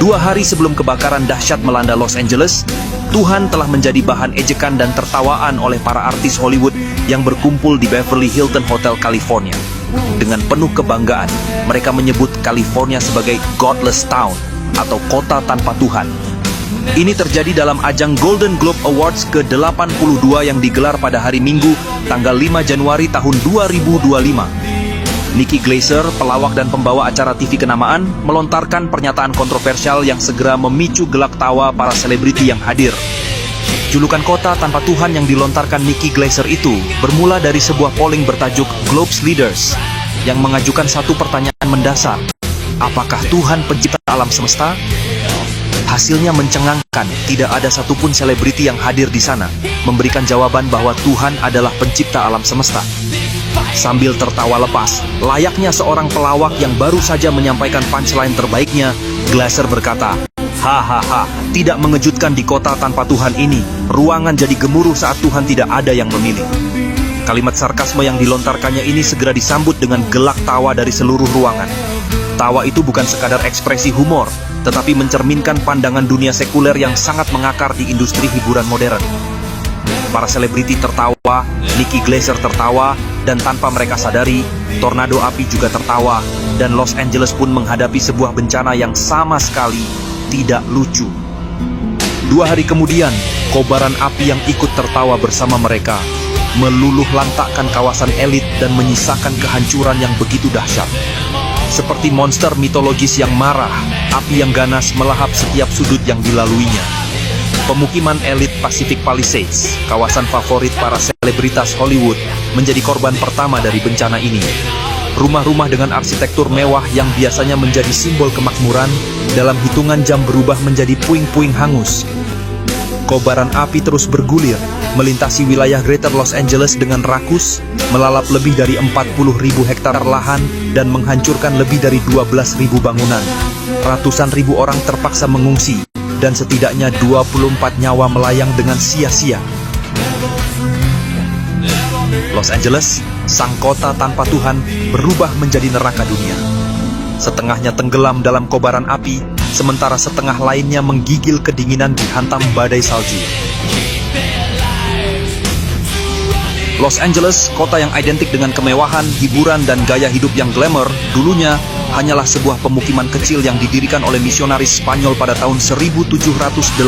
2 hari sebelum kebakaran dahsyat melanda Los Angeles, Tuhan telah menjadi bahan ejekan dan tertawaan oleh para artis Hollywood yang berkumpul di Beverly Hilton Hotel, California. Dengan penuh kebanggaan, mereka menyebut California sebagai Godless Town atau kota tanpa Tuhan. Ini terjadi dalam ajang Golden Globe Awards ke-82 yang digelar pada hari Minggu, tanggal 5 Januari tahun 2025. Nikki Glaser, pelawak dan pembawa acara TV kenamaan, melontarkan pernyataan kontroversial yang segera memicu gelak tawa para selebriti yang hadir. Julukan kota tanpa Tuhan yang dilontarkan Nikki Glaser itu bermula dari sebuah polling bertajuk Globe's Leaders yang mengajukan satu pertanyaan mendasar. Apakah Tuhan pencipta alam semesta? Hasilnya mencengangkan, tidak ada satupun selebriti yang hadir di sana memberikan jawaban bahwa Tuhan adalah pencipta alam semesta. Sambil tertawa lepas, layaknya seorang pelawak yang baru saja menyampaikan punchline terbaiknya, Glaser berkata, "Hahaha, tidak mengejutkan di kota tanpa Tuhan ini, ruangan jadi gemuruh saat Tuhan tidak ada yang memilih." Kalimat sarkasme yang dilontarkannya ini segera disambut dengan gelak tawa dari seluruh ruangan. Tawa itu bukan sekadar ekspresi humor, tetapi mencerminkan pandangan dunia sekuler yang sangat mengakar di industri hiburan modern. Para selebriti tertawa, Nikki Glaser tertawa, dan tanpa mereka sadari, tornado api juga tertawa, dan Los Angeles pun menghadapi sebuah bencana yang sama sekali tidak lucu. 2 hari kemudian, kobaran api yang ikut tertawa bersama mereka meluluh lantakkan kawasan elit dan menyisakan kehancuran yang begitu dahsyat. Seperti monster mitologis yang marah, api yang ganas melahap setiap sudut yang dilaluinya. Pemukiman elit Pacific Palisades, kawasan favorit para selebritas Hollywood, menjadi korban pertama dari bencana ini. Rumah-rumah dengan arsitektur mewah yang biasanya menjadi simbol kemakmuran, dalam hitungan jam berubah menjadi puing-puing hangus. Kobaran api terus bergulir, melintasi wilayah Greater Los Angeles dengan rakus, melalap lebih dari 40.000 hektar lahan, dan menghancurkan lebih dari 12.000 bangunan. Ratusan ribu orang terpaksa mengungsi, dan setidaknya 24 nyawa melayang dengan sia-sia. Los Angeles, sang kota tanpa Tuhan, berubah menjadi neraka dunia. Setengahnya tenggelam dalam kobaran api, sementara setengah lainnya menggigil kedinginan dihantam badai salju. Los Angeles, kota yang identik dengan kemewahan, hiburan, dan gaya hidup yang glamour, dulunya hanyalah sebuah pemukiman kecil yang didirikan oleh misionaris Spanyol pada tahun 1781.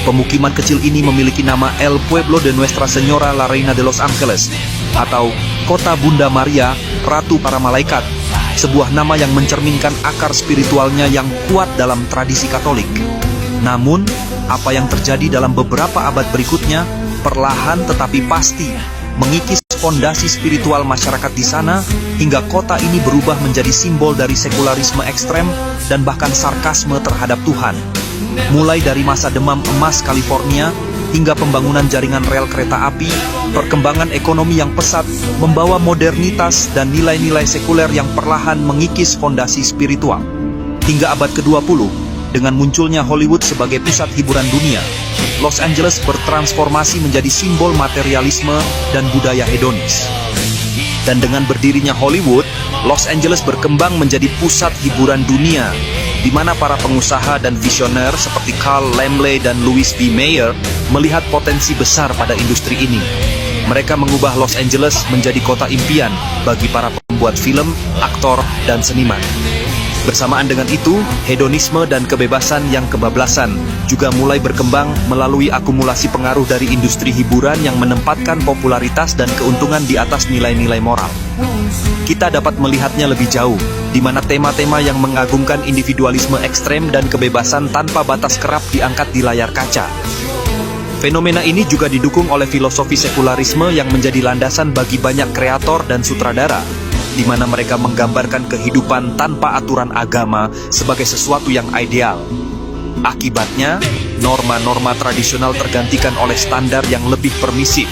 Pemukiman kecil ini memiliki nama El Pueblo de Nuestra Señora la Reina de Los Angeles, atau Kota Bunda Maria, Ratu para Malaikat, sebuah nama yang mencerminkan akar spiritualnya yang kuat dalam tradisi Katolik. Namun, apa yang terjadi dalam beberapa abad berikutnya, perlahan tetapi pasti mengikis fondasi spiritual masyarakat di sana, hingga kota ini berubah menjadi simbol dari sekularisme ekstrem dan bahkan sarkasme terhadap Tuhan. Mulai dari masa demam emas California hingga pembangunan jaringan rel kereta api, perkembangan ekonomi yang pesat membawa modernitas dan nilai-nilai sekuler yang perlahan mengikis fondasi spiritual. Hingga abad ke-20, dengan munculnya Hollywood sebagai pusat hiburan dunia, Los Angeles bertransformasi menjadi simbol materialisme dan budaya hedonis. Dan dengan berdirinya Hollywood, Los Angeles berkembang menjadi pusat hiburan dunia, di mana para pengusaha dan visioner seperti Carl Laemmle dan Louis B. Mayer melihat potensi besar pada industri ini. Mereka mengubah Los Angeles menjadi kota impian bagi para pembuat film, aktor, dan seniman. Bersamaan dengan itu, hedonisme dan kebebasan yang kebablasan juga mulai berkembang melalui akumulasi pengaruh dari industri hiburan yang menempatkan popularitas dan keuntungan di atas nilai-nilai moral. Kita dapat melihatnya lebih jauh, di mana tema-tema yang mengagungkan individualisme ekstrem dan kebebasan tanpa batas kerap diangkat di layar kaca. Fenomena ini juga didukung oleh filosofi sekularisme yang menjadi landasan bagi banyak kreator dan sutradara, di mana mereka menggambarkan kehidupan tanpa aturan agama sebagai sesuatu yang ideal. Akibatnya, norma-norma tradisional tergantikan oleh standar yang lebih permisif,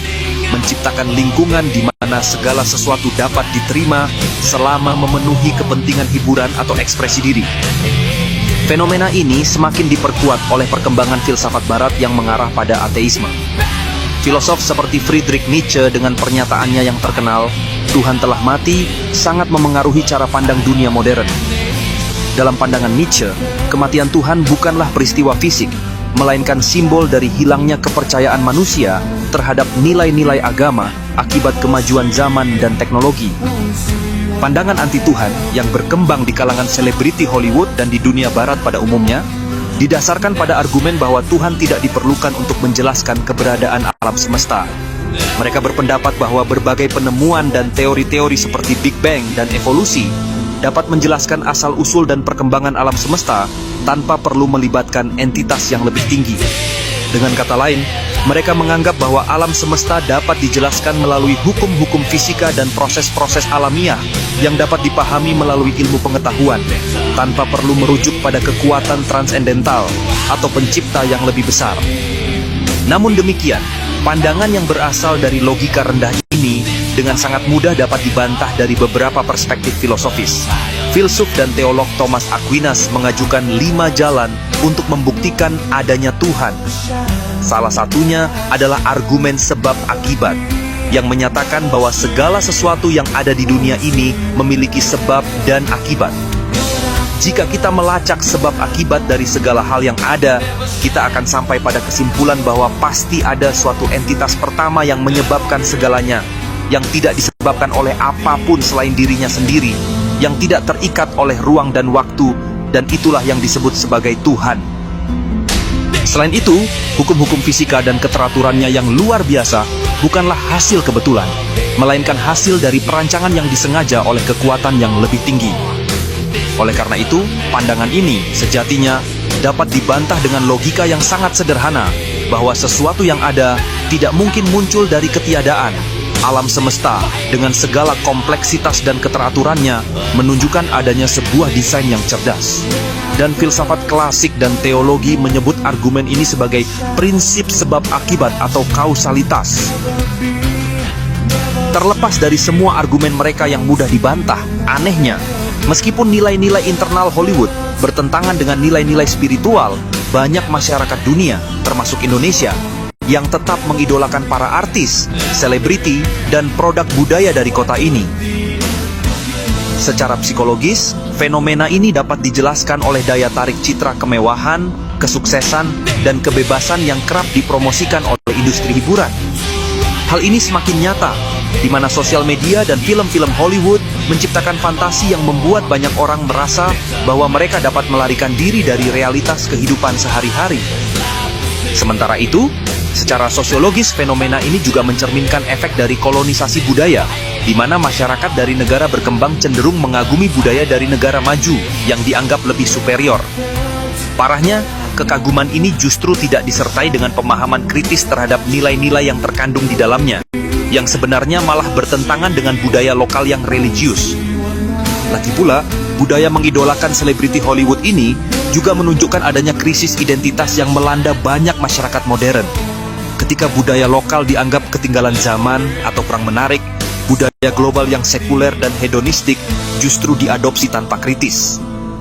menciptakan lingkungan di mana segala sesuatu dapat diterima selama memenuhi kepentingan hiburan atau ekspresi diri. Fenomena ini semakin diperkuat oleh perkembangan filsafat barat yang mengarah pada ateisme. Filosof seperti Friedrich Nietzsche dengan pernyataannya yang terkenal, "Tuhan telah mati," sangat memengaruhi cara pandang dunia modern. Dalam pandangan Nietzsche, kematian Tuhan bukanlah peristiwa fisik, melainkan simbol dari hilangnya kepercayaan manusia terhadap nilai-nilai agama akibat kemajuan zaman dan teknologi. Pandangan anti-Tuhan yang berkembang di kalangan selebriti Hollywood dan di dunia barat pada umumnya didasarkan pada argumen bahwa Tuhan tidak diperlukan untuk menjelaskan keberadaan alam semesta. Mereka berpendapat bahwa berbagai penemuan dan teori-teori seperti Big Bang dan evolusi dapat menjelaskan asal-usul dan perkembangan alam semesta tanpa perlu melibatkan entitas yang lebih tinggi. Dengan kata lain, mereka menganggap bahwa alam semesta dapat dijelaskan melalui hukum-hukum fisika dan proses-proses alamiah yang dapat dipahami melalui ilmu pengetahuan, tanpa perlu merujuk pada kekuatan transendental atau pencipta yang lebih besar. Namun demikian, pandangan yang berasal dari logika rendah ini dengan sangat mudah dapat dibantah dari beberapa perspektif filosofis. Filsuf dan teolog Thomas Aquinas mengajukan 5 jalan untuk membuktikan adanya Tuhan. Salah satunya adalah argumen sebab akibat, yang menyatakan bahwa segala sesuatu yang ada di dunia ini memiliki sebab dan akibat. Jika kita melacak sebab akibat dari segala hal yang ada, kita akan sampai pada kesimpulan bahwa pasti ada suatu entitas pertama yang menyebabkan segalanya, yang tidak disebabkan oleh apapun selain dirinya sendiri, yang tidak terikat oleh ruang dan waktu, dan itulah yang disebut sebagai Tuhan. Selain itu, hukum-hukum fisika dan keteraturannya yang luar biasa bukanlah hasil kebetulan, melainkan hasil dari perancangan yang disengaja oleh kekuatan yang lebih tinggi. Oleh karena itu, pandangan ini sejatinya dapat dibantah dengan logika yang sangat sederhana, bahwa sesuatu yang ada tidak mungkin muncul dari ketiadaan. Alam semesta dengan segala kompleksitas dan keteraturannya menunjukkan adanya sebuah desain yang cerdas. Dan filsafat klasik dan teologi menyebut argumen ini sebagai prinsip sebab akibat atau kausalitas. Terlepas dari semua argumen mereka yang mudah dibantah, anehnya, meskipun nilai-nilai internal Hollywood bertentangan dengan nilai-nilai spiritual, banyak masyarakat dunia, termasuk Indonesia, yang tetap mengidolakan para artis, selebriti, dan produk budaya dari kota ini. Secara psikologis, fenomena ini dapat dijelaskan oleh daya tarik citra kemewahan, kesuksesan, dan kebebasan yang kerap dipromosikan oleh industri hiburan. Hal ini semakin nyata, di mana sosial media dan film-film Hollywood menciptakan fantasi yang membuat banyak orang merasa bahwa mereka dapat melarikan diri dari realitas kehidupan sehari-hari. Sementara itu, secara sosiologis fenomena ini juga mencerminkan efek dari kolonisasi budaya, di mana masyarakat dari negara berkembang cenderung mengagumi budaya dari negara maju yang dianggap lebih superior. Parahnya, kekaguman ini justru tidak disertai dengan pemahaman kritis terhadap nilai-nilai yang terkandung di dalamnya, yang sebenarnya malah bertentangan dengan budaya lokal yang religius. Lagi pula, budaya mengidolakan selebriti Hollywood ini juga menunjukkan adanya krisis identitas yang melanda banyak masyarakat modern. Ketika budaya lokal dianggap ketinggalan zaman atau kurang menarik, budaya global yang sekuler dan hedonistik justru diadopsi tanpa kritis.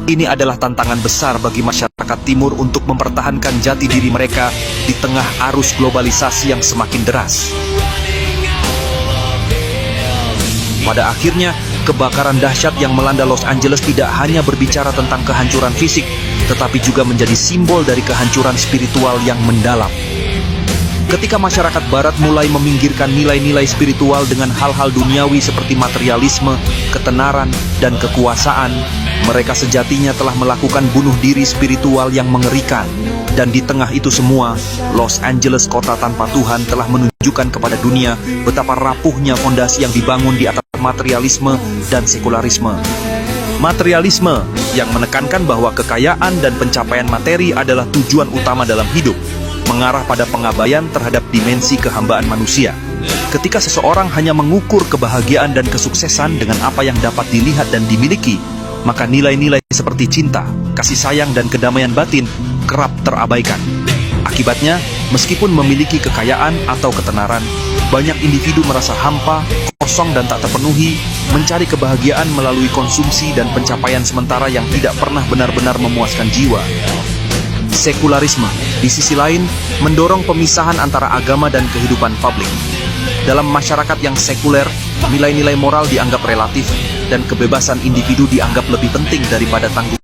Ini adalah tantangan besar bagi masyarakat timur untuk mempertahankan jati diri mereka di tengah arus globalisasi yang semakin deras. Pada akhirnya, kebakaran dahsyat yang melanda Los Angeles tidak hanya berbicara tentang kehancuran fisik, tetapi juga menjadi simbol dari kehancuran spiritual yang mendalam. Ketika masyarakat barat mulai meminggirkan nilai-nilai spiritual dengan hal-hal duniawi seperti materialisme, ketenaran, dan kekuasaan, mereka sejatinya telah melakukan bunuh diri spiritual yang mengerikan. Dan di tengah itu semua, Los Angeles, kota tanpa Tuhan, telah menunjukkan kepada dunia betapa rapuhnya fondasi yang dibangun di atas materialisme dan sekularisme. Materialisme yang menekankan bahwa kekayaan dan pencapaian materi adalah tujuan utama dalam hidup, mengarah pada pengabaian terhadap dimensi kehambaan manusia. Ketika seseorang hanya mengukur kebahagiaan dan kesuksesan dengan apa yang dapat dilihat dan dimiliki, maka nilai-nilai seperti cinta, kasih sayang, dan kedamaian batin kerap terabaikan. Akibatnya, meskipun memiliki kekayaan atau ketenaran, banyak individu merasa hampa, kosong, dan tak terpenuhi, mencari kebahagiaan melalui konsumsi dan pencapaian sementara yang tidak pernah benar-benar memuaskan jiwa. Sekularisme, di sisi lain, mendorong pemisahan antara agama dan kehidupan publik. Dalam masyarakat yang sekuler, nilai-nilai moral dianggap relatif, dan kebebasan individu dianggap lebih penting daripada tanggung